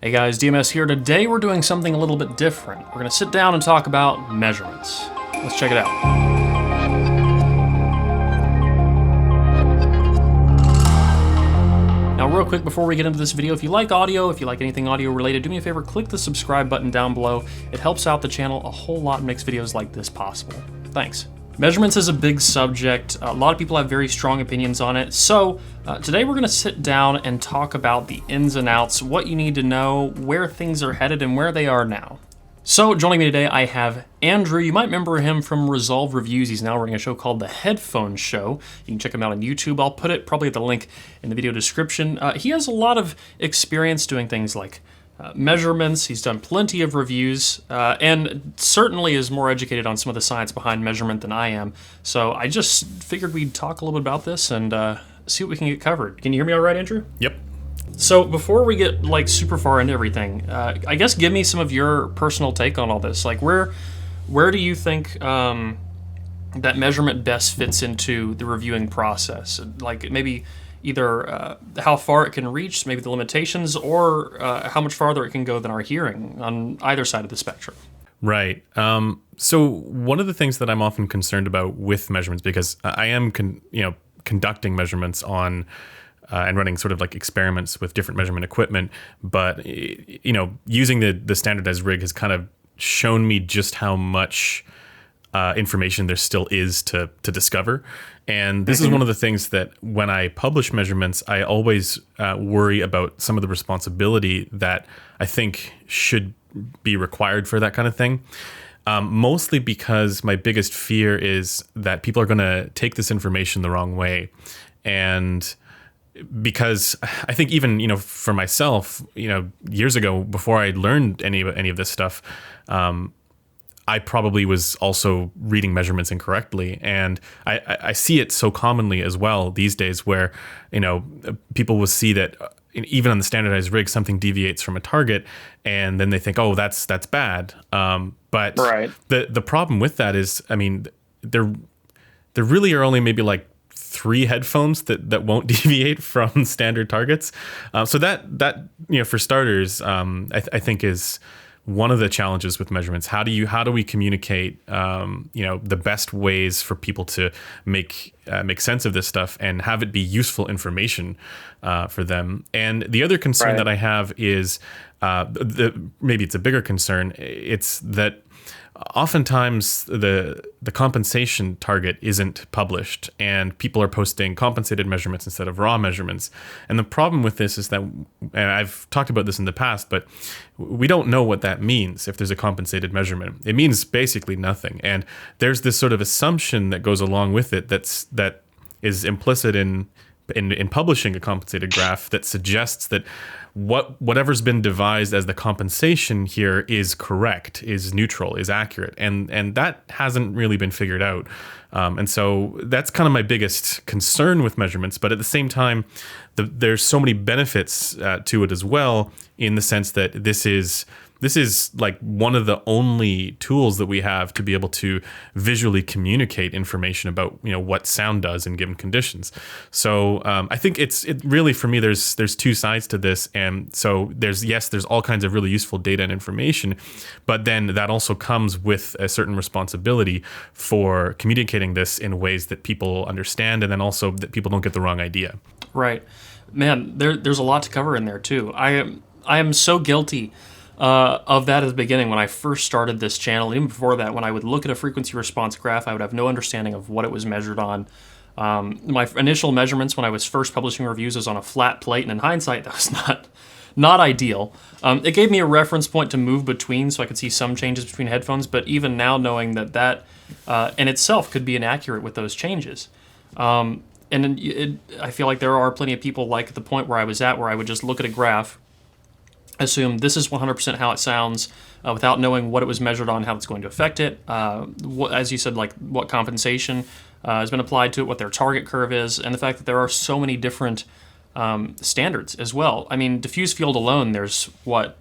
Hey guys, DMS here. Today we're doing something a little bit different. We're going to sit down and talk about measurements. Let's check it out. Now real quick before we get into this video, if you like audio, if you like anything audio related, do me a favor, click the subscribe button down below. It helps out the channel a whole lot and makes videos like this possible. Thanks. Measurements is a big subject. A lot of people have very strong opinions on it. So today we're gonna sit down and talk about the ins and outs, what you need to know, where things are headed and where they are now. So joining me today, I have Andrew. You might remember him from Resolve Reviews. He's now running a show called The Headphone Show. You can check him out on YouTube. I'll put it probably at the link in the video description. He has a lot of experience doing things like measurements. He's done plenty of reviews and certainly is more educated on some of the science behind measurement than I am. So I just figured we'd talk a little bit about this and see what we can get covered. Can you hear me all right, Andrew? Yep. So before we get like super far into everything, I guess give me some of your personal take on all this. Like where do you think that measurement best fits into the reviewing process? Like maybe either how far it can reach, maybe the limitations, or how much farther it can go than our hearing on either side of the spectrum. Right. So one of the things that I'm often concerned about with measurements, because I am conducting measurements on and running sort of like experiments with different measurement equipment, but using the standardized rig has kind of shown me just how much information there still is to discover. And this is one of the things that when I publish measurements, I always worry about some of the responsibility that I think should be required for that kind of thing. Mostly because my biggest fear is that people are going to take this information the wrong way. And because I think even, for myself, years ago, before I learned any of this stuff, I probably was also reading measurements incorrectly. And I see it so commonly as well these days where, people will see that even on the standardized rig, something deviates from a target and then they think, oh, that's bad. But right. The problem with that is, there really are only maybe like 3 headphones that won't deviate from standard targets. So that for starters, I think is one of the challenges with measurements. How do we communicate the best ways for people to make sense of this stuff and have it be useful information for them? And the other concern that I have is maybe it's a bigger concern. It's that oftentimes the compensation target isn't published and people are posting compensated measurements instead of raw measurements. And the problem with this is that, and I've talked about this in the past, but we don't know what that means if there's a compensated measurement. It means basically nothing. And there's this sort of assumption that goes along with it that is implicit in publishing a compensated graph that suggests that whatever's been devised as the compensation here is correct, is neutral, is accurate, and that hasn't really been figured out. And so that's kind of my biggest concern with measurements. But at the same time, there's so many benefits to it as well, in the sense that this is like one of the only tools that we have to be able to visually communicate information about what sound does in given conditions. So I think it really, for me, there's 2 sides to this, and so there's all kinds of really useful data and information, but then that also comes with a certain responsibility for communicating this in ways that people understand, and then also that people don't get the wrong idea. Right, man. There's a lot to cover in there too. I am so guilty of that at the beginning when I first started this channel. Even before that, when I would look at a frequency response graph, I would have no understanding of what it was measured on. My initial measurements when I was first publishing reviews was on a flat plate, and in hindsight, that was not ideal. It gave me a reference point to move between so I could see some changes between headphones, but even now knowing that in itself could be inaccurate with those changes. And I feel like there are plenty of people like at the point where I was at, where I would just look at a graph, assume this is 100% how it sounds without knowing what it was measured on, how it's going to affect it. As you said, like what compensation has been applied to it, what their target curve is, and the fact that there are so many different standards as well. I mean, diffuse field alone, there's 5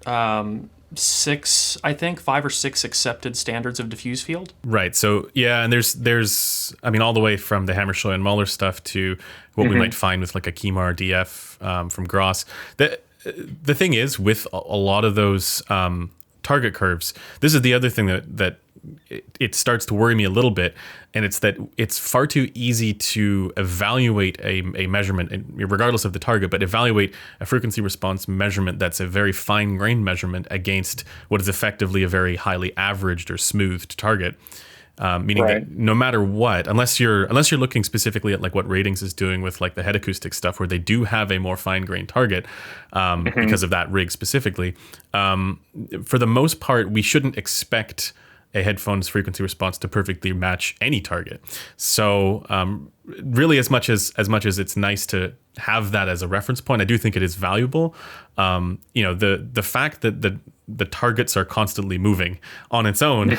or 6 accepted standards of diffuse field. Right. So yeah, and there's all the way from the Hammershøi and Mahler stuff to what we might find with like a Kemar DF from Gross. the thing is, with a lot of those target curves, this is the other thing that it starts to worry me a little bit, and it's that it's far too easy to evaluate a measurement, regardless of the target, but evaluate a frequency response measurement that's a very fine-grained measurement against what is effectively a very highly averaged or smoothed target. Meaning that no matter what, unless you're looking specifically at like what Ratings is doing with like the head acoustic stuff, where they do have a more fine-grained target because of that rig specifically, for the most part, we shouldn't expect a headphone's frequency response to perfectly match any target. So really, as much as it's nice to have that as a reference point, I do think it is valuable. The fact that the targets are constantly moving on its own,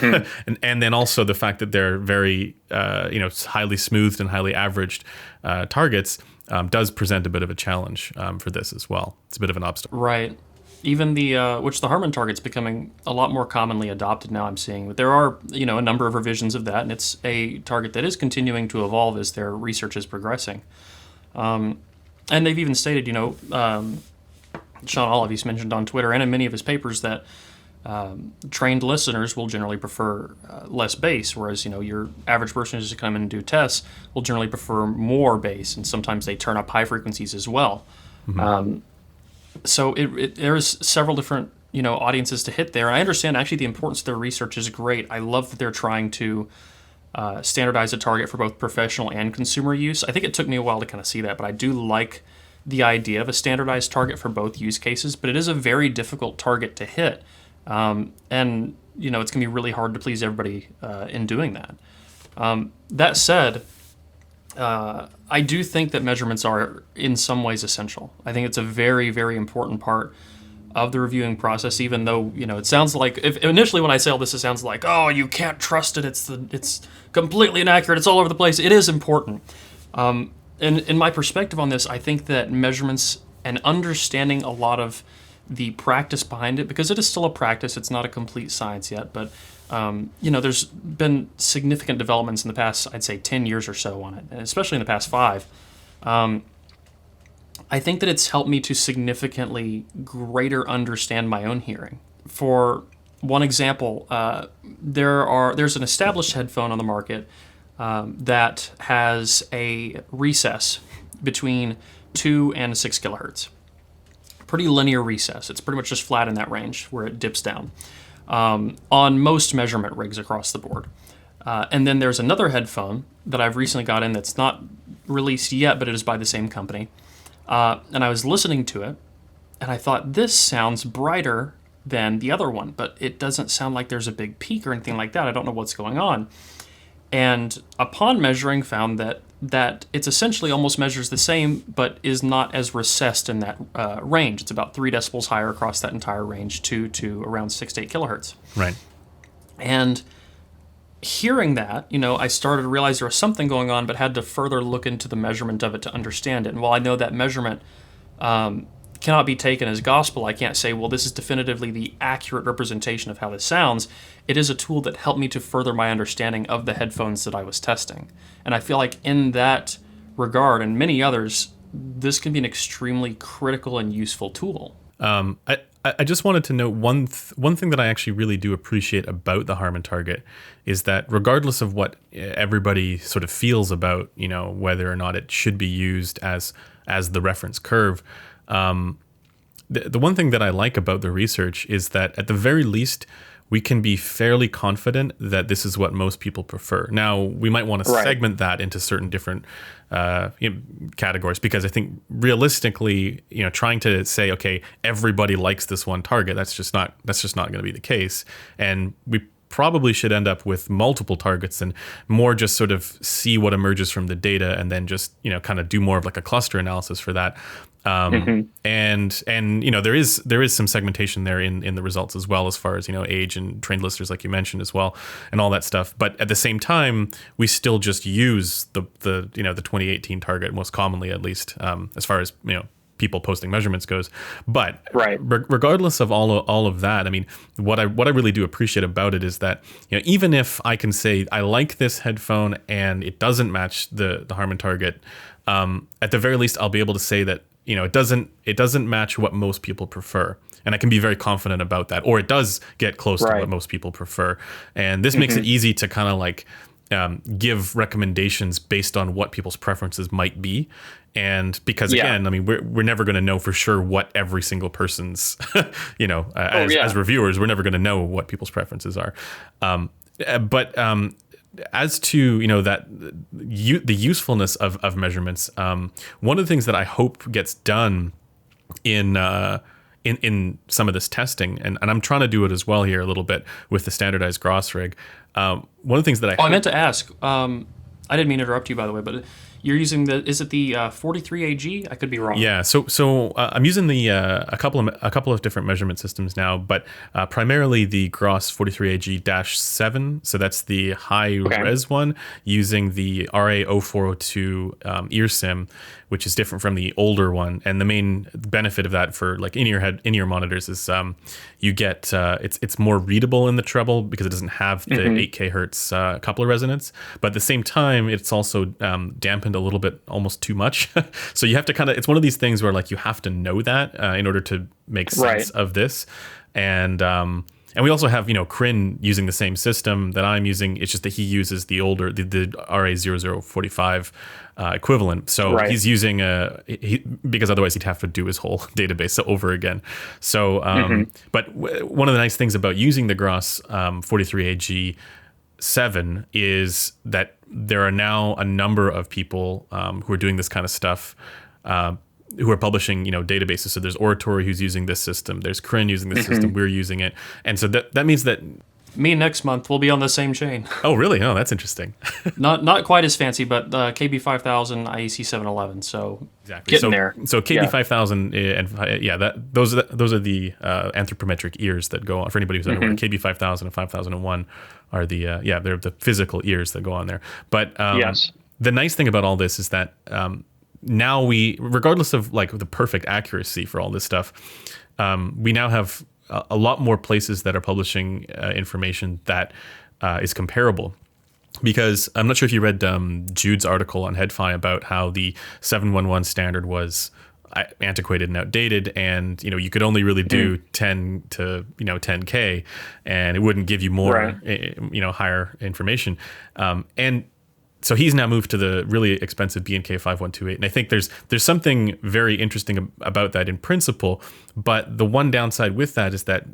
and then also the fact that they're very highly smoothed and highly averaged targets does present a bit of a challenge for this as well. It's a bit of an obstacle. Right. Even the Harmon Target's becoming a lot more commonly adopted now, I'm seeing. But there are, a number of revisions of that, and it's a target that is continuing to evolve as their research is progressing. And they've even stated, Sean Olive, he's mentioned on Twitter and in many of his papers that trained listeners will generally prefer less bass, whereas, your average person who's to come in and do tests will generally prefer more bass, and sometimes they turn up high frequencies as well. So there's several different, audiences to hit there. And I understand actually the importance of their research is great. I love that they're trying to standardize a target for both professional and consumer use. I think it took me a while to kind of see that, but I do like the idea of a standardized target for both use cases. But it is a very difficult target to hit. And, it's going to be really hard to please everybody in doing that. That said, I do think that measurements are in some ways essential. I think it's a very, very important part of the reviewing process, even though, it sounds like, initially when I say all this, it sounds like, oh, you can't trust it. It's completely inaccurate. It's all over the place. It is important. And in my perspective on this, I think that measurements and understanding a lot of the practice behind it, because it is still a practice, it's not a complete science yet, but there's been significant developments in the past, I'd say 10 years or so on it, and especially in the past 5. I think that it's helped me to significantly greater understand my own hearing. For one example, there's an established headphone on the market that has a recess between 2 and 6 kilohertz. Pretty linear recess. It's pretty much just flat in that range where it dips down. On most measurement rigs across the board. And then there's another headphone that I've recently got in that's not released yet, but it is by the same company. And I was listening to it, and I thought, this sounds brighter than the other one, but it doesn't sound like there's a big peak or anything like that. I don't know what's going on. And upon measuring, found that it's essentially almost measures the same, but is not as recessed in that range. It's about 3 decibels higher across that entire range, 2 to around 6 to 8 kilohertz. Right. And hearing that, I started to realize there was something going on, but had to further look into the measurement of it to understand it. And while I know that measurement cannot be taken as gospel, I can't say, well, this is definitively the accurate representation of how this sounds. It is a tool that helped me to further my understanding of the headphones that I was testing. And I feel like in that regard, and many others, this can be an extremely critical and useful tool. I just wanted to note one thing that I actually really do appreciate about the Harmon Target is that regardless of what everybody sort of feels about, whether or not it should be used as the reference curve, the one thing that I like about the research is that at the very least, we can be fairly confident that this is what most people prefer. Now, we might want to segment that into certain different categories, because I think realistically, trying to say, okay, everybody likes this one target, that's just not going to be the case. And we probably should end up with multiple targets and more just sort of see what emerges from the data, and then just kind of do more of like a cluster analysis for that. And there is some segmentation there in the results as well, as far as age and trained listeners, like you mentioned as well, and all that stuff. But at the same time, we still just use the 2018 target most commonly, at least as far as people posting measurements goes. But regardless of all of that, I mean, what I really do appreciate about it is that even if I can say I like this headphone and it doesn't match the Harmon Target, at the very least I'll be able to say that it doesn't match what most people prefer. And I can be very confident about that, or it does get close to what most people prefer. And this makes it easy to kind of like give recommendations based on what people's preferences might be. And because again, I mean, we're never going to know for sure what every single person's, as reviewers, we're never going to know what people's preferences are. But as to the usefulness of measurements, one of the things that I hope gets done in some of this testing, and I'm trying to do it as well here a little bit with the standardized Gross rig. One of the things that I meant to ask. I didn't mean to interrupt you, by the way, but you're using is it the 43AG? I could be wrong. Yeah, so I'm using the a couple of different measurement systems now, but primarily the Gross 43AG-7. So that's the high res one, using the RA0402 ear sim, which is different from the older one. And the main benefit of that for like in-ear monitors is you get it's more readable in the treble because it doesn't have the 8K hertz coupler resonance, but at the same time it's also dampened a little bit, almost too much. So you have to it's one of these things where like you have to know that in order to make sense of this. And we also have Kryn using the same system that I'm using. It's just that he uses the older the RA0045 equivalent. So he's using because otherwise he'd have to do his whole database over again. So but one of the nice things about using the Gross 43AG 7 is that there are now a number of people who are doing this kind of stuff, who are publishing databases. So there's Oratory who's using this system, there's Kryn using this system, we're using it, and so that means that me next month will be on the same chain. Oh really? Oh, that's interesting. not quite as fancy, but KB5000 IEC 711. So exactly getting there. So KB5000 and those are the anthropometric ears that go on. For anybody who's unaware, KB5000 and 5001 are the they're the physical ears that go on there. But the nice thing about all this is that now regardless of like the perfect accuracy for all this stuff, we now have a lot more places that are publishing information that is comparable. Because I'm not sure if you read Jude's article on HeadFi about how the 711 standard was antiquated and outdated, and you could only really do 10 to 10K, and it wouldn't give you more higher information. And so he's now moved to the really expensive B&K 5128, and I think there's something very interesting about that in principle. But the one downside with that is that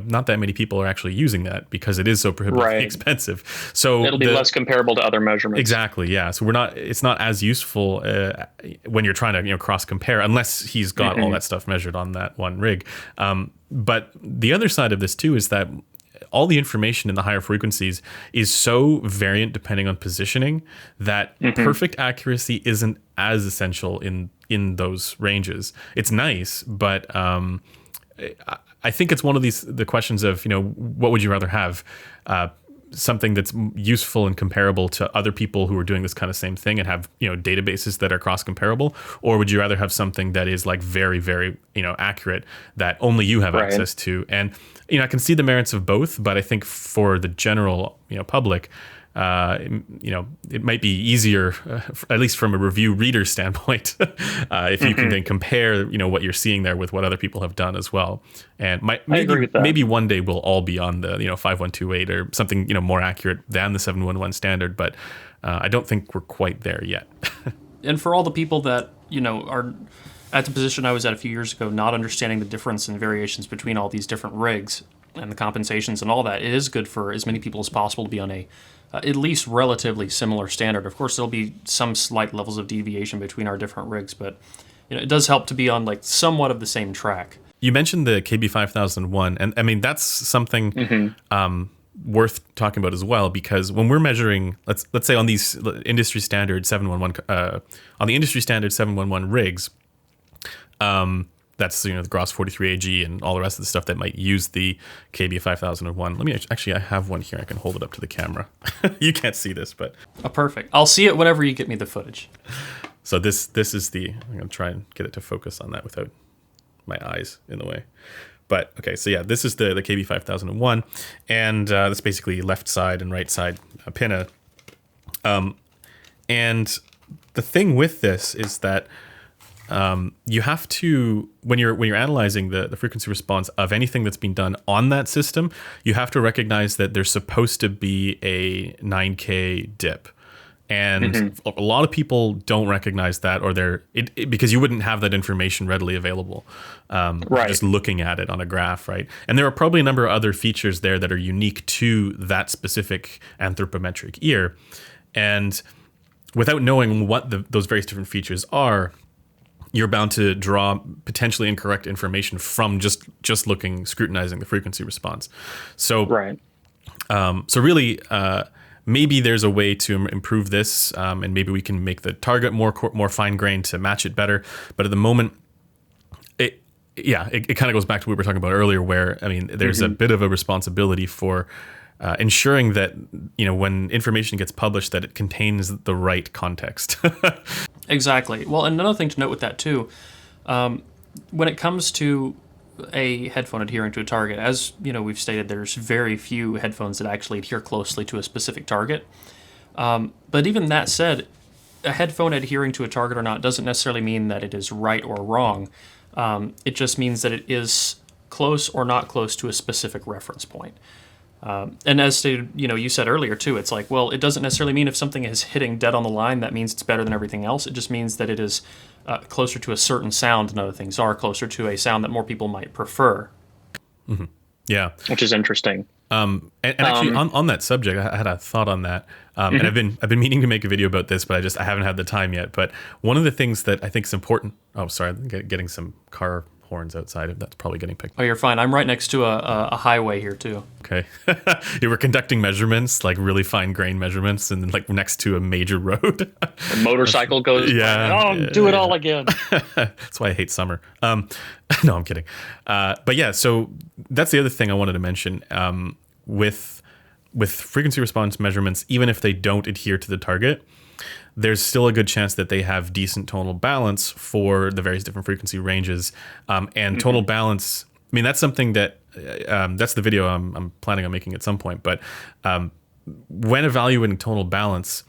not that many people are actually using that because it is so prohibitively expensive. So it'll be less comparable to other measurements. Exactly, yeah. So it's not as useful when you're trying to cross compare, unless he's got all that stuff measured on that one rig. But the other side of this too is that all the information in the higher frequencies is so variant depending on positioning that perfect accuracy isn't as essential in those ranges. It's nice, but I think it's one of the questions of what would you rather have? Something that's useful and comparable to other people who are doing this kind of same thing and have databases that are cross comparable, or would you rather have something that is like very, very accurate that only you have access to? And I can see the merits of both, but I think for the general public, it might be easier, at least from a review reader standpoint, if you can then compare, what you're seeing there with what other people have done as well. And maybe one day we'll all be on the 5128 or something more accurate than the 711 standard, but I don't think we're quite there yet. And for all the people that are at the position I was at a few years ago, not understanding the difference and variations between all these different rigs and the compensations and all that, it is good for as many people as possible to be on a at least relatively similar standard. Of course, there'll be some slight levels of deviation between our different rigs, but it does help to be on like somewhat of the same track. You mentioned the KB5001, and I mean that's something worth talking about as well, because when we're measuring, let's say on these industry standard 711 on the industry standard 711 rigs, that's the Gross 43AG and all the rest of the stuff that might use the KB5001. Let me I have one here. I can hold it up to the camera. You can't see this, but perfect. I'll see it whenever you get me the footage. So this is I'm gonna try and get it to focus on that without my eyes in the way. But okay, so yeah, this is the KB5001, and that's basically left side and right side pinna. And the thing with this is that you have to, when you're analyzing the frequency response of anything that's been done on that system, you have to recognize that there's supposed to be a 9K dip. And a lot of people don't recognize that, or because you wouldn't have that information readily available, just looking at it on a graph, right? And there are probably a number of other features there that are unique to that specific anthropometric ear. And without knowing what those various different features are, you're bound to draw potentially incorrect information from just scrutinizing the frequency response. So, so really, maybe there's a way to improve this, and maybe we can make the target more fine-grained to match it better. But at the moment, it kind of goes back to what we were talking about earlier, where, I mean, there's a bit of a responsibility for ensuring that, when information gets published, that it contains the right context. Exactly. Well, and another thing to note with that too, when it comes to a headphone adhering to a target, as we've stated, there's very few headphones that actually adhere closely to a specific target. But even that said, a headphone adhering to a target or not doesn't necessarily mean that it is right or wrong. It just means that it is close or not close to a specific reference point. And as stated, you said earlier too, it's like, well, it doesn't necessarily mean if something is hitting dead on the line, that means it's better than everything else. It just means that it is closer to a certain sound than other things are, closer to a sound that more people might prefer. Yeah. Which is interesting. And actually, on that subject, I had a thought on that, and I've been meaning to make a video about this, but I haven't had the time yet. But one of the things that I think is important. Oh, sorry, I'm getting some car horns outside. That's probably getting picked. Oh, you're fine. I'm right next to a highway here too. Okay. You were conducting measurements, like really fine grain measurements, and like next to a major road. A motorcycle goes by. Do it all again. That's why I hate summer. No, I'm kidding. But yeah, so that's the other thing I wanted to mention. With frequency response measurements, even if they don't adhere to the target, there's still a good chance that they have decent tonal balance for the various different frequency ranges. And tonal balance, I mean, that's something that, that's the video I'm planning on making at some point. But when evaluating tonal balance,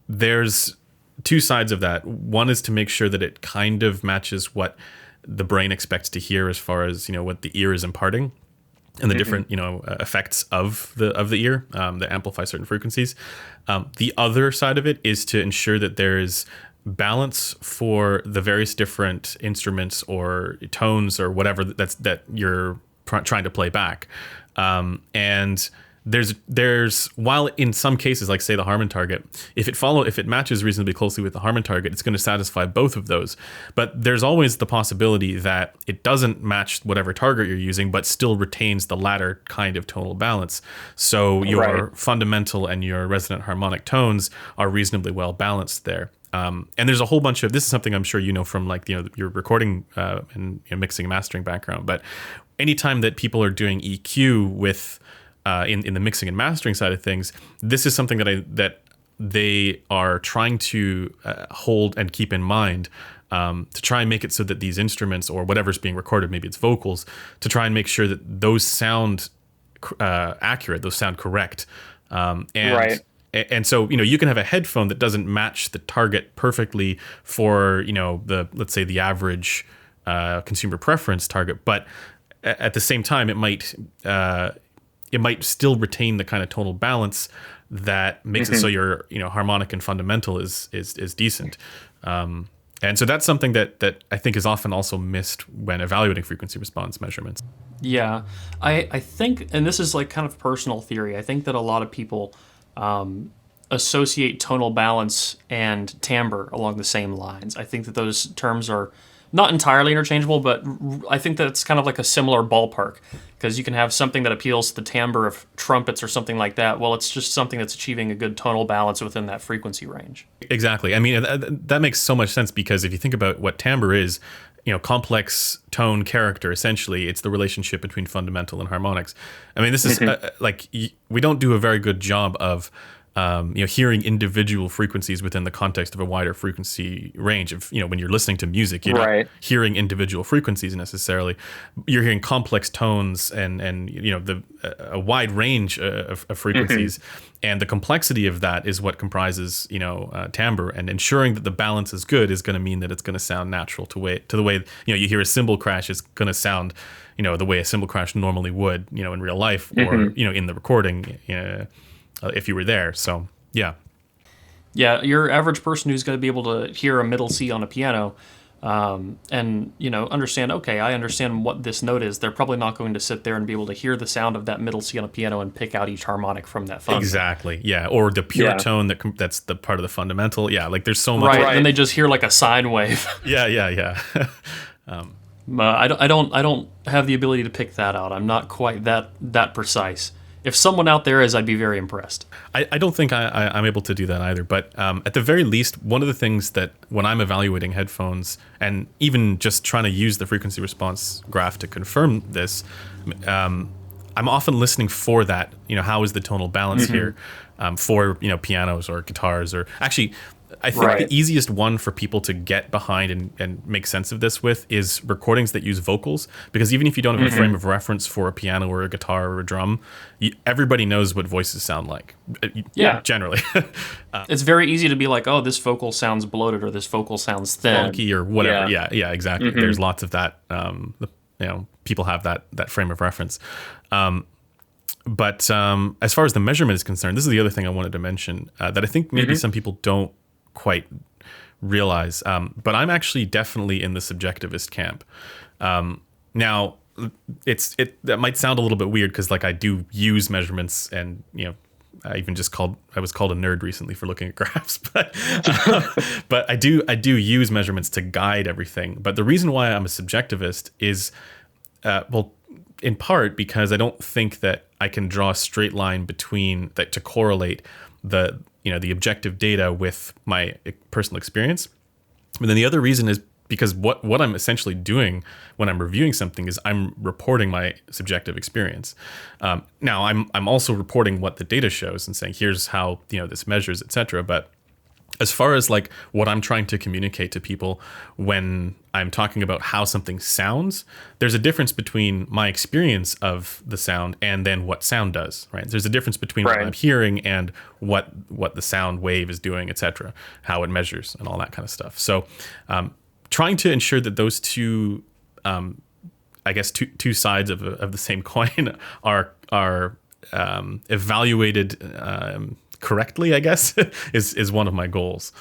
there's two sides of that. One is to make sure that it kind of matches what the brain expects to hear as far as, what the ear is imparting, and the different, effects of the ear that amplify certain frequencies. The other side of it is to ensure that there is balance for the various different instruments or tones or whatever that you're trying to play back. And there's while in some cases, like say the Harmon Target, if it matches reasonably closely with the Harmon Target, it's going to satisfy both of those. But there's always the possibility that it doesn't match whatever target you're using, but still retains the latter kind of tonal balance. So your fundamental and your resonant harmonic tones are reasonably well balanced there. And there's a whole bunch of, this is something I'm sure from like your recording and mixing and mastering background. But anytime that people are doing EQ with in the mixing and mastering side of things, this is something that they are trying to hold and keep in mind, to try and make it so that these instruments or whatever's being recorded, maybe it's vocals, to try and make sure that those sound accurate, those sound correct. And so, you can have a headphone that doesn't match the target perfectly for, let's say the average consumer preference target, but at the same time, it might still retain the kind of tonal balance that makes it so your harmonic and fundamental is decent. And so that's something that I think is often also missed when evaluating frequency response measurements. Yeah, I think, and this is like kind of personal theory, I think that a lot of people associate tonal balance and timbre along the same lines. I think that those terms are not entirely interchangeable, but I think that it's kind of like a similar ballpark, because you can have something that appeals to the timbre of trumpets or something like that. Well, it's just something that's achieving a good tonal balance within that frequency range. Exactly. I mean, that makes so much sense, because if you think about what timbre is, complex tone character, essentially, it's the relationship between fundamental and harmonics. I mean, this is we don't do a very good job of hearing individual frequencies within the context of a wider frequency range. Of when you're listening to music, you're not hearing individual frequencies necessarily. You're hearing complex tones and a wide range of frequencies, and the complexity of that is what comprises timbre. And ensuring that the balance is good is going to mean that it's going to sound natural to the way you hear a cymbal crash is going to sound the way a cymbal crash normally would in real life or in the recording. If you were there. So, yeah. Yeah, your average person who's going to be able to hear a middle C on a piano and, understand, okay, I understand what this note is, they're probably not going to sit there and be able to hear the sound of that middle C on a piano and pick out each harmonic from that fuzz. Exactly, yeah. Or the pure tone that's the part of the fundamental. Yeah, like there's so much. Right, and they just hear like a sine wave. Yeah. I don't have the ability to pick that out. I'm not quite that precise. If someone out there is, I'd be very impressed. I don't think I'm able to do that either. But at the very least, one of the things that when I'm evaluating headphones and even just trying to use the frequency response graph to confirm this, I'm often listening for that. How is the tonal balance here for pianos or guitars, or actually, I think the easiest one for people to get behind and make sense of this with is recordings that use vocals, because even if you don't have a frame of reference for a piano or a guitar or a drum, everybody knows what voices sound like. Generally. It's very easy to be like, oh, this vocal sounds bloated or this vocal sounds thin. Funky or whatever. Yeah, exactly. There's lots of that. People have that frame of reference. But as far as the measurement is concerned, this is the other thing I wanted to mention that I think maybe some people don't quite realize, but I'm actually definitely in the subjectivist camp. Now, that might sound a little bit weird because I do use measurements, and I was called a nerd recently for looking at graphs, but I do use measurements to guide everything. But the reason why I'm a subjectivist is, in part because I don't think that I can draw a straight line between that to correlate the objective data with my personal experience. But then the other reason is because what I'm essentially doing when I'm reviewing something is I'm reporting my subjective experience. Now I'm also reporting what the data shows and saying here's how this measures, etc. But as far as what I'm trying to communicate to people when I'm talking about how something sounds, there's a difference between my experience of the sound and then what sound does, right? There's a difference between what I'm hearing and what the sound wave is doing, etc., how it measures and all that kind of stuff. So trying to ensure that those two sides of the same coin are evaluated correctly, I guess, is one of my goals.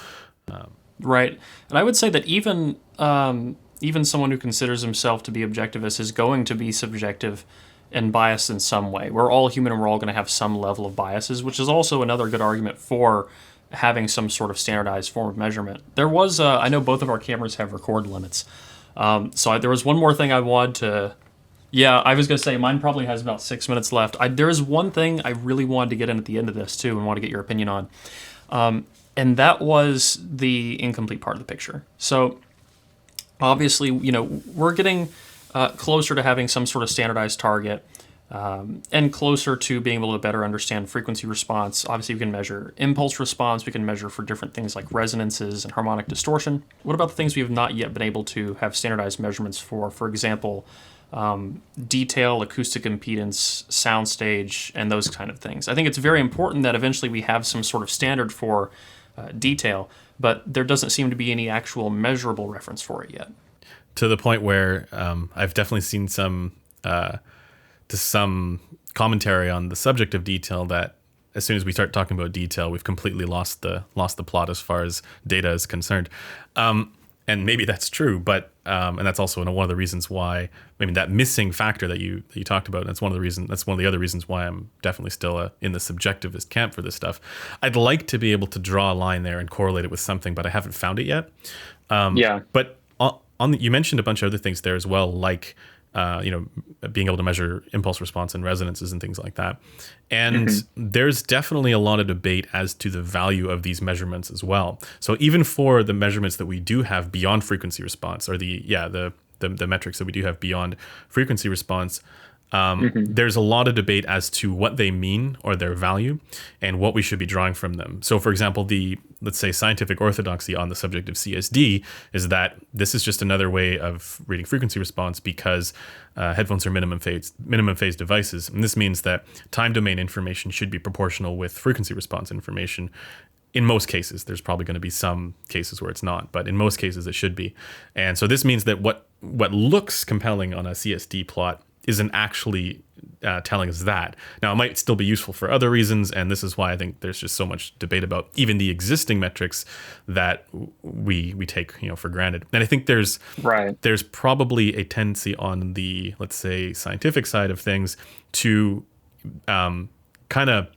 Right. And I would say that even someone who considers himself to be objectivist is going to be subjective and biased in some way. We're all human and we're all going to have some level of biases, which is also another good argument for having some sort of standardized form of measurement. There was, I know both of our cameras have record limits. There was one more thing I wanted to... Yeah, I was going to say, mine probably has about 6 minutes left. There is one thing I really wanted to get in at the end of this, too, and want to get your opinion on. And that was the incomplete part of the picture. So, obviously, we're getting closer to having some sort of standardized target and closer to being able to better understand frequency response. Obviously, we can measure impulse response. We can measure for different things like resonances and harmonic distortion. What about the things we have not yet been able to have standardized measurements for? For example... detail, acoustic impedance, soundstage, and those kind of things. I think it's very important that eventually we have some sort of standard for detail, but there doesn't seem to be any actual measurable reference for it yet. To the point where I've definitely seen some commentary on the subject of detail that as soon as we start talking about detail, we've completely lost the plot as far as data is concerned. And maybe that's true, but and that's also one of the reasons why. I mean, that missing factor that you talked about. That's one of the other reasons why I'm definitely still in the subjectivist camp for this stuff. I'd like to be able to draw a line there and correlate it with something, but I haven't found it yet. But you mentioned a bunch of other things there as well, like being able to measure impulse response and resonances and things like that. And there's definitely a lot of debate as to the value of these measurements as well. So even for the measurements that we do have beyond frequency response, or the metrics that we do have beyond frequency response, There's a lot of debate as to what they mean or their value and what we should be drawing from them. So, for example, let's say scientific orthodoxy on the subject of CSD is that this is just another way of reading frequency response because headphones are minimum phase devices. And this means that time domain information should be proportional with frequency response information. In most cases, there's probably going to be some cases where it's not, but in most cases it should be. And so this means that what looks compelling on a CSD plot isn't actually telling us that. Now, it might still be useful for other reasons, and this is why I think there's just so much debate about even the existing metrics that we take for granted. And I think there's probably a tendency on the, let's say, scientific side of things to kind of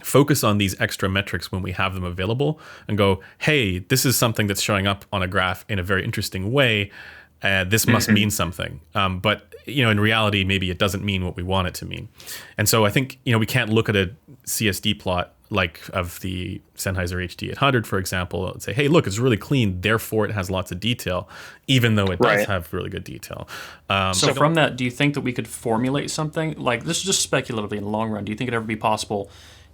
focus on these extra metrics when we have them available and go, hey, this is something that's showing up on a graph in a very interesting way. This must mean something. But in reality, maybe it doesn't mean what we want it to mean. And so I think, we can't look at a CSD plot like of the Sennheiser HD800, for example, and say, hey, look, it's really clean, therefore it has lots of detail, even though it does have really good detail. So from that, do you think that we could formulate something? Like, this is just speculatively in the long run. Do you think it'd ever be possible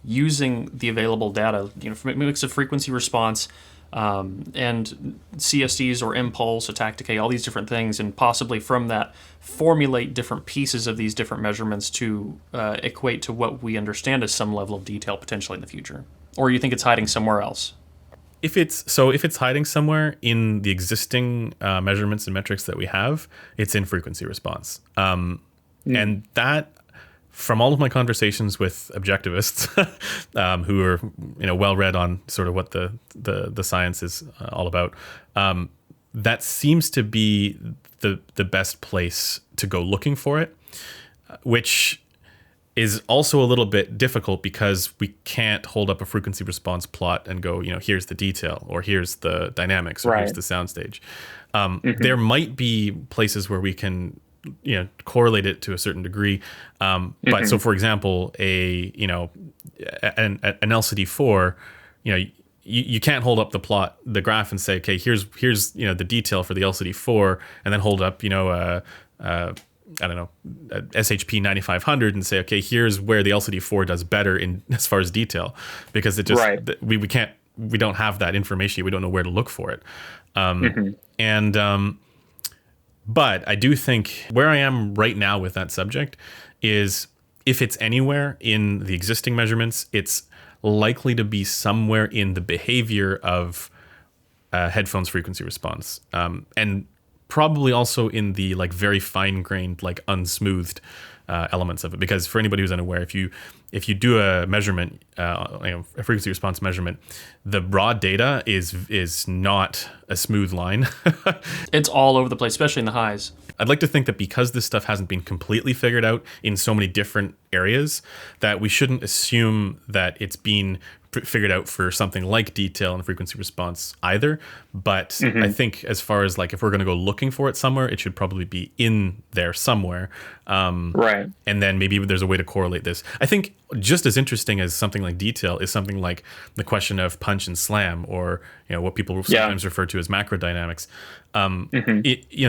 using the available data, from a mix of frequency response, and CSDs or impulse, attack decay, all these different things, and possibly from that formulate different pieces of these different measurements to equate to what we understand as some level of detail potentially in the future? Or you think it's hiding somewhere else? If it's hiding somewhere in the existing measurements and metrics that we have, it's in frequency response. And that, from all of my conversations with objectivists who are well read on sort of what the science is all about, that seems to be the best place to go looking for it, which is also a little bit difficult because we can't hold up a frequency response plot and go, here's the detail, or here's the dynamics, or here's the soundstage. There might be places where we can correlate it to a certain degree. But so, for example, an LCD4, you can't hold up the graph and say, okay, here's the detail for the LCD4, and then hold up I don't know, SHP 9500 and say, okay, here's where the LCD4 does better in as far as detail, because it just we don't have that information. We don't know where to look for it. But I do think where I am right now with that subject is, if it's anywhere in the existing measurements, it's likely to be somewhere in the behavior of headphones frequency response, and probably also in the very fine-grained, unsmoothed elements of it. Because for anybody who's unaware, if you do a measurement, a frequency response measurement, the raw data is not a smooth line. It's all over the place, especially in the highs. I'd like to think that because this stuff hasn't been completely figured out in so many different areas, that we shouldn't assume that it's been figured out for something like detail and frequency response either. But I think as far as if we're going to go looking for it somewhere, it should probably be in there somewhere. And then maybe there's a way to correlate this. I think just as interesting as something like detail is something like the question of punch and slam, or what people sometimes refer to as macrodynamics.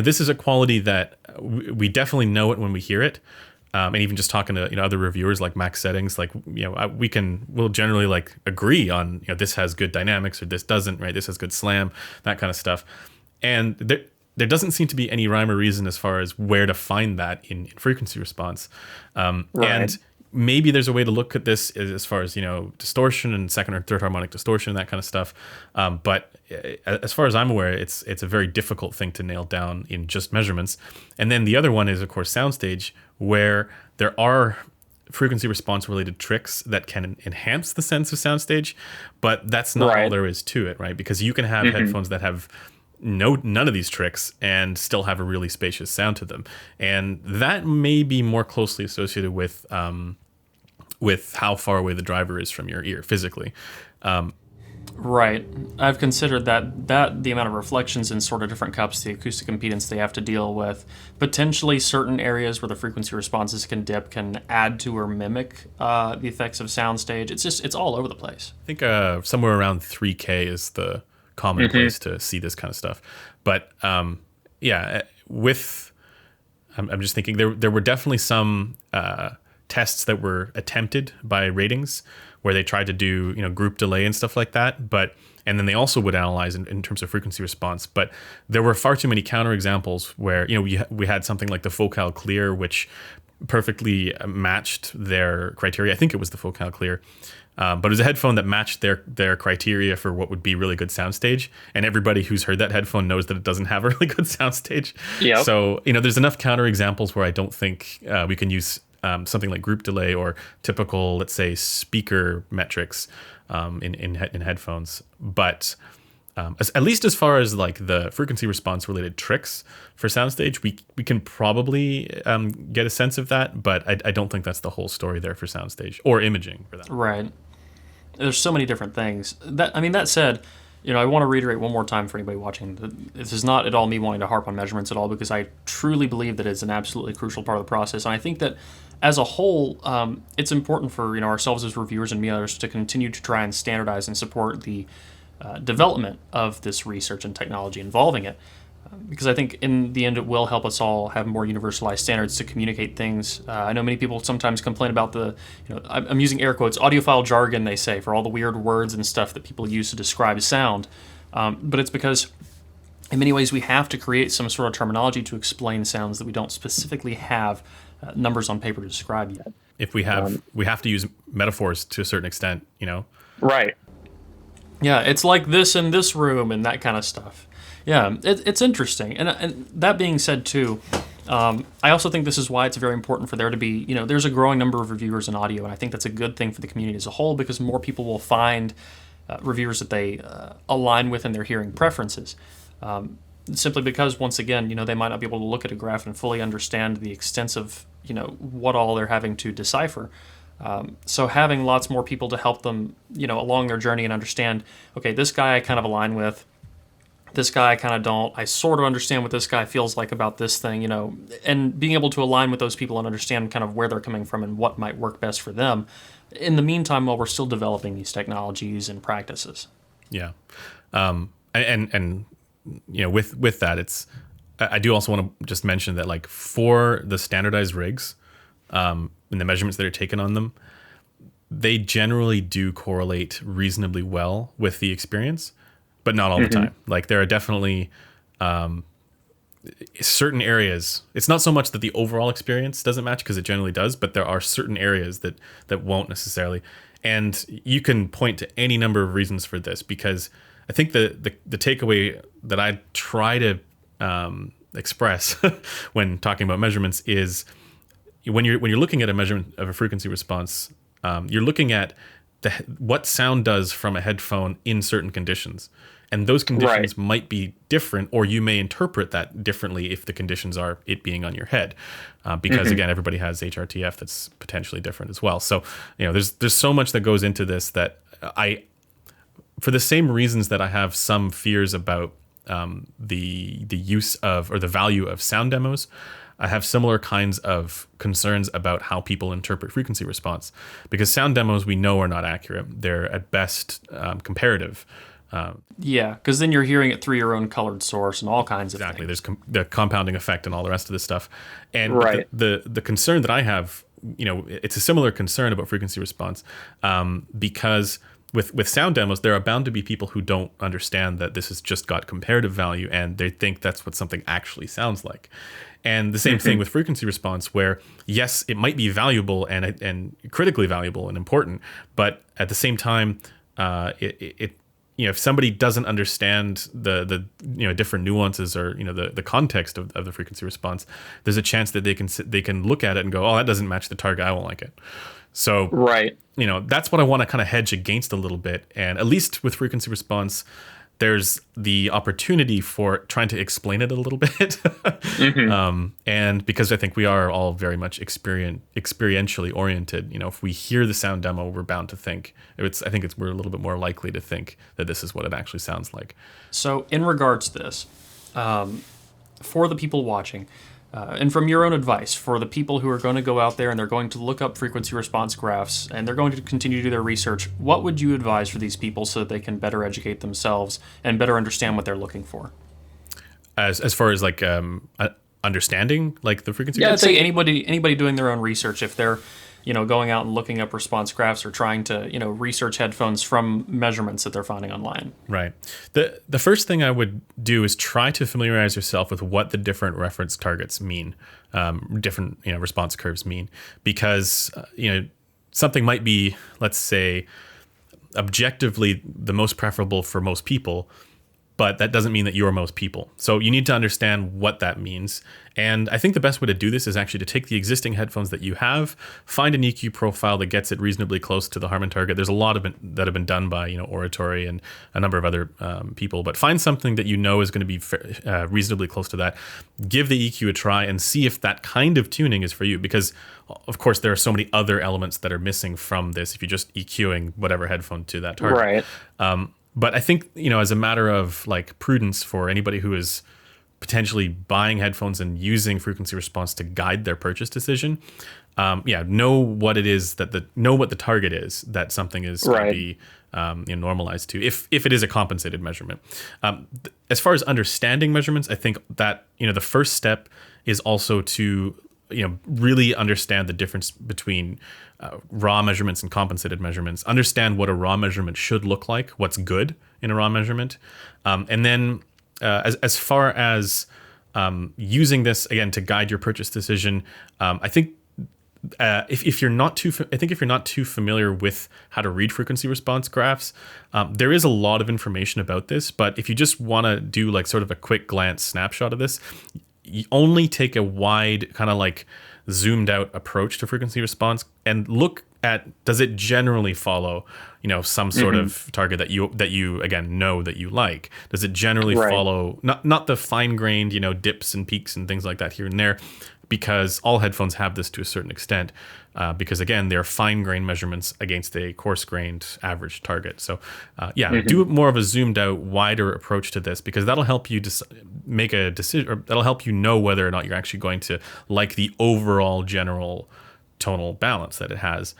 This is a quality that we definitely know it when we hear it. And even just talking to other reviewers like Max Settings, we'll generally agree on this has good dynamics or this doesn't, right? This has good slam, that kind of stuff. And there doesn't seem to be any rhyme or reason as far as where to find that in frequency response. And maybe there's a way to look at this as far as distortion and second or third harmonic distortion and that kind of stuff. But as far as I'm aware, it's a very difficult thing to nail down in just measurements. And then the other one is, of course, soundstage, where there are frequency response related tricks that can enhance the sense of soundstage, but that's not all there is to it, right? Because you can have headphones that have none of these tricks and still have a really spacious sound to them, and that may be more closely associated with how far away the driver is from your ear physically. Right. I've considered that the amount of reflections in sort of different cups, the acoustic impedance they have to deal with, potentially certain areas where the frequency responses can dip can add to or mimic the effects of soundstage. It's all over the place. I think somewhere around 3K is the common place to see this kind of stuff. But with I'm just thinking there were definitely some tests that were attempted by ratings where they tried to do group delay and stuff like that, and then they also would analyze in terms of frequency response. But there were far too many counterexamples where we had something like the focal clear, which perfectly matched their criteria. I think it was the focal clear. But it was a headphone that matched their criteria for what would be really good soundstage. And everybody who's heard that headphone knows that it doesn't have a really good soundstage. Yep. So, there's enough counterexamples where I don't think we can use something like group delay or typical, let's say, speaker metrics in headphones. But at least as far as like the frequency response related tricks for soundstage, we can probably get a sense of that. But I don't think that's the whole story there for soundstage or imaging for that. Right. There's so many different things. That said, I want to reiterate one more time for anybody watching. This is not at all me wanting to harp on measurements at all, because I truly believe that it's an absolutely crucial part of the process. And I think that as a whole, it's important for ourselves as reviewers and me others to continue to try and standardize and support the development of this research and technology involving it. Because I think in the end it will help us all have more universalized standards to communicate things. I know many people sometimes complain about the, I'm using air quotes, audiophile jargon, they say, for all the weird words and stuff that people use to describe sound. But it's because in many ways we have to create some sort of terminology to explain sounds that we don't specifically have numbers on paper to describe yet. If we have to use metaphors to a certain extent, Right. Yeah, it's like this in this room and that kind of stuff. Yeah, it's interesting. And that being said, too, I also think this is why it's very important for there to be, there's a growing number of reviewers in audio, and I think that's a good thing for the community as a whole, because more people will find reviewers that they align with in their hearing preferences. Simply because, once again, they might not be able to look at a graph and fully understand the extent of, what all they're having to decipher. So having lots more people to help them, along their journey and understand, okay, this guy I kind of align with, this guy I kind of don't. I sort of understand what this guy feels like about this thing, and being able to align with those people and understand kind of where they're coming from and what might work best for them in the meantime while we're still developing these technologies and practices. Yeah. And with that, I do also want to just mention that, like, for the standardized rigs and the measurements that are taken on them, they generally do correlate reasonably well with the experience, but not all the time. Like, there are definitely certain areas. It's not so much that the overall experience doesn't match, because it generally does, but there are certain areas that won't necessarily. And you can point to any number of reasons for this, because I think the takeaway that I try to express when talking about measurements is when you're looking at a measurement of a frequency response, you're looking at what sound does from a headphone in certain conditions. And those conditions might be different, or you may interpret that differently if the conditions are it being on your head. Because again, everybody has HRTF that's potentially different as well. So, there's so much that goes into this that for the same reasons that I have some fears about the use of, or the value of, sound demos, I have similar kinds of concerns about how people interpret frequency response, because sound demos we know are not accurate. They're at best comparative. Yeah, because then you're hearing it through your own colored source and all kinds of things. Exactly. There's the compounding effect and all the rest of this stuff. And the concern that I have, it's a similar concern about frequency response, because with sound demos, there are bound to be people who don't understand that this has just got comparative value, and they think that's what something actually sounds like. And the same thing with frequency response, where yes, it might be valuable and critically valuable and important, but at the same time, if somebody doesn't understand the different nuances or the context of the frequency response, there's a chance that they can look at it and go, oh, that doesn't match the target, I won't like it. So that's what I want to kind of hedge against a little bit. And at least with frequency response, there's the opportunity for trying to explain it a little bit. And because I think we are all very much experientially oriented, if we hear the sound demo, we're bound to think we're a little bit more likely to think that this is what it actually sounds like. So in regards to this, for the people watching, and from your own advice, for the people who are going to go out there and they're going to look up frequency response graphs and they're going to continue to do their research, what would you advise for these people so that they can better educate themselves and better understand what they're looking for? As far as like understanding like the frequency. Yeah, I'd say anybody doing their own research, if they're going out and looking up response graphs or trying to research headphones from measurements that they're finding online. Right. The first thing I would do is try to familiarize yourself with what the different reference targets mean, different response curves mean, because something might be, let's say, objectively the most preferable for most people, but that doesn't mean that you're most people. So you need to understand what that means. And I think the best way to do this is actually to take the existing headphones that you have, find an EQ profile that gets it reasonably close to the Harmon Target. There's a lot of it that have been done by Oratory and a number of other people, but find something that is going to be reasonably close to that. Give the EQ a try and see if that kind of tuning is for you, because of course there are so many other elements that are missing from this if you're just EQing whatever headphone to that target. Right. But I think, as a matter of like prudence for anybody who is potentially buying headphones and using frequency response to guide their purchase decision, know what it is know what the target is that something is going to be normalized to, if it is a compensated measurement. As far as understanding measurements, I think that the first step is also to really understand the difference between raw measurements and compensated measurements. Understand what a raw measurement should look like, what's good in a raw measurement, and then as far as using this again to guide your purchase decision, I think if you're not too familiar with how to read frequency response graphs, there is a lot of information about this. But if you just want to do like sort of a quick glance snapshot of this, you only take a wide kind of like zoomed out approach to frequency response and look at, does it generally follow some sort of target that you again know that you like? Does it generally follow not the fine-grained dips and peaks and things like that here and there, because all headphones have this to a certain extent, because again they're fine-grained measurements against a coarse-grained average target. So do more of a zoomed out, wider approach to this, because that'll help you make a decision, or that'll help you know whether or not you're actually going to like the overall general tonal balance that it has.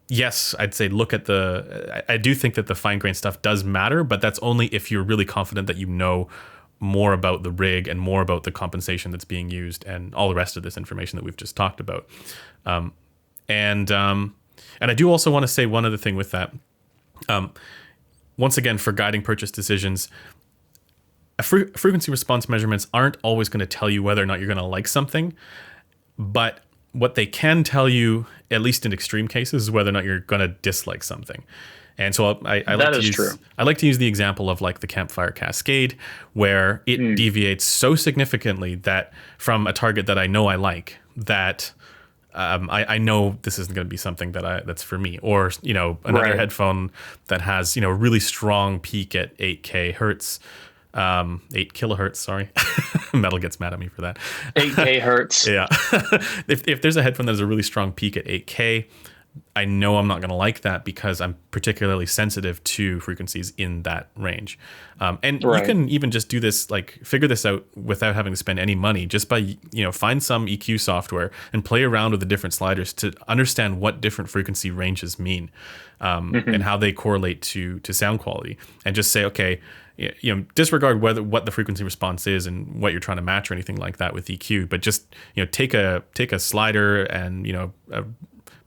Yes, I'd say look at I do think that the fine-grained stuff does matter, but that's only if you're really confident that you know more about the rig and more about the compensation that's being used and all the rest of this information that we've just talked about. And I do also want to say one other thing with that. Once again, for guiding purchase decisions, frequency response measurements aren't always going to tell you whether or not you're going to like something, but what they can tell you, at least in extreme cases, is whether or not you're going to dislike something. And so I like to use the example of like the Campfire Cascade, where it deviates so significantly that from a target that I know I like, that I know this isn't going to be something that's for me. Or another headphone that has a really strong peak at 8K hertz. 8 kilohertz, sorry. Metal gets mad at me for that. 8K hertz. Yeah. If there's a headphone that has a really strong peak at 8K, I know I'm not going to like that because I'm particularly sensitive to frequencies in that range. And you can even just do this, like figure this out without having to spend any money, just by, find some EQ software and play around with the different sliders to understand what different frequency ranges mean, and how they correlate to sound quality, and just say, okay, disregard what the frequency response is and what you're trying to match or anything like that with EQ, but just take a slider and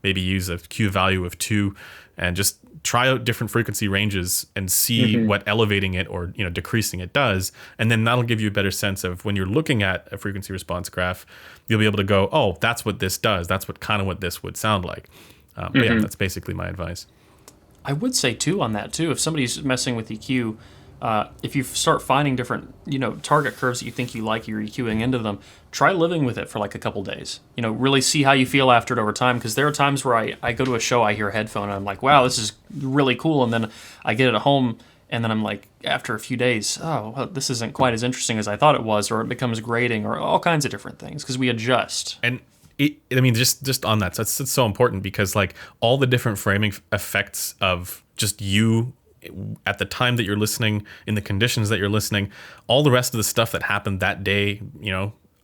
maybe use a Q value of 2 and just try out different frequency ranges and see what elevating it or decreasing it does, and then that'll give you a better sense of, when you're looking at a frequency response graph, you'll be able to go, oh, that's what this does, that's what this would sound like. But yeah, that's basically my advice. I would say too on that too, if somebody's messing with EQ, if you start finding different, target curves that you think you like, you're EQing into them, try living with it for like a couple days. Really see how you feel after it over time. Because there are times where I go to a show, I hear a headphone, and I'm like, wow, this is really cool. And then I get it at home, and then I'm like, after a few days, oh, well, this isn't quite as interesting as I thought it was, or it becomes grating, or all kinds of different things, because we adjust. And just on that, that's so important, because like all the different framing effects of just you at the time that you're listening, in the conditions that you're listening, all the rest of the stuff that happened that day,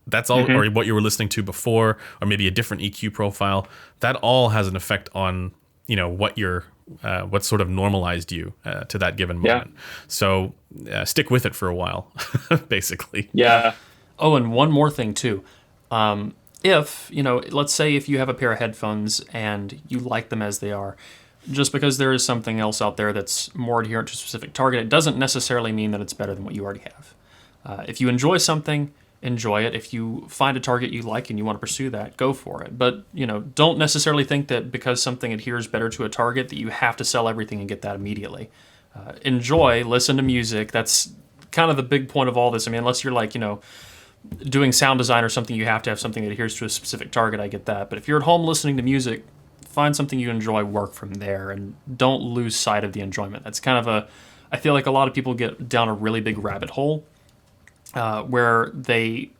that's all, or what you were listening to before, or maybe a different EQ profile, that all has an effect on, what sort of normalized you to that given moment. So stick with it for a while, basically. Yeah. Oh, and one more thing too. If, let's say if you have a pair of headphones and you like them as they are, just because there is something else out there that's more adherent to a specific target, it doesn't necessarily mean that it's better than what you already have. If you enjoy something, enjoy it. If you find a target you like and you want to pursue that, go for it. But, don't necessarily think that because something adheres better to a target that you have to sell everything and get that immediately. Enjoy, listen to music. That's kind of the big point of all this. I mean, unless you're like, doing sound design or something, you have to have something that adheres to a specific target. I get that. But if you're at home listening to music, find something you enjoy, work from there, and don't lose sight of the enjoyment. That's kind of I feel like a lot of people get down a really big rabbit hole where they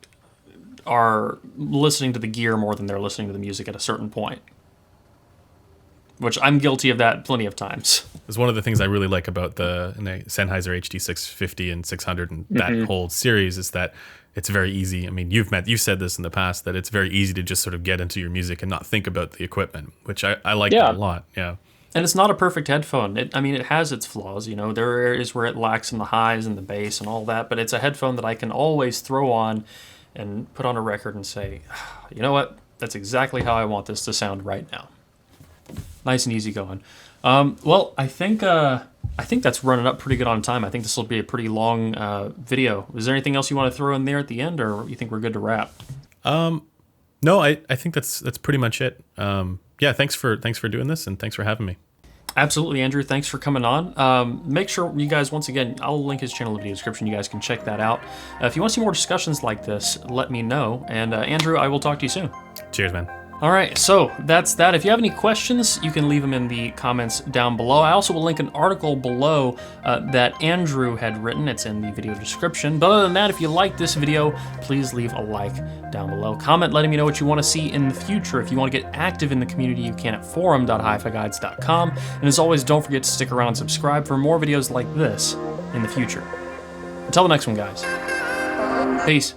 are listening to the gear more than they're listening to the music at a certain point, which I'm guilty of that plenty of times. It's one of the things I really like about the Sennheiser HD650 and 600 and that whole series is that it's very easy. I mean, you've said this in the past, that it's very easy to just sort of get into your music and not think about the equipment, which I like that a lot. Yeah. And it's not a perfect headphone. It has its flaws. There are areas where it lacks in the highs and the bass and all that, but it's a headphone that I can always throw on and put on a record and say, you know what? That's exactly how I want this to sound right now. Nice and easy going. Well, I think that's running up pretty good on time. I think this will be a pretty long video. Is there anything else you want to throw in there at the end, or you think we're good to wrap? No, I think that's pretty much it. Yeah, thanks for doing this, and thanks for having me. Absolutely, Andrew. Thanks for coming on. Make sure you guys, once again, I'll link his channel in the video description. You guys can check that out. If you want to see more discussions like this, let me know. And Andrew, I will talk to you soon. Cheers, man. All right, so that's that. If you have any questions, you can leave them in the comments down below. I also will link an article below that Andrew had written. It's in the video description. But other than that, if you like this video, please leave a like down below. Comment letting me know what you want to see in the future. If you want to get active in the community, you can at forum.hifiguides.com. And as always, don't forget to stick around and subscribe for more videos like this in the future. Until the next one, guys. Peace.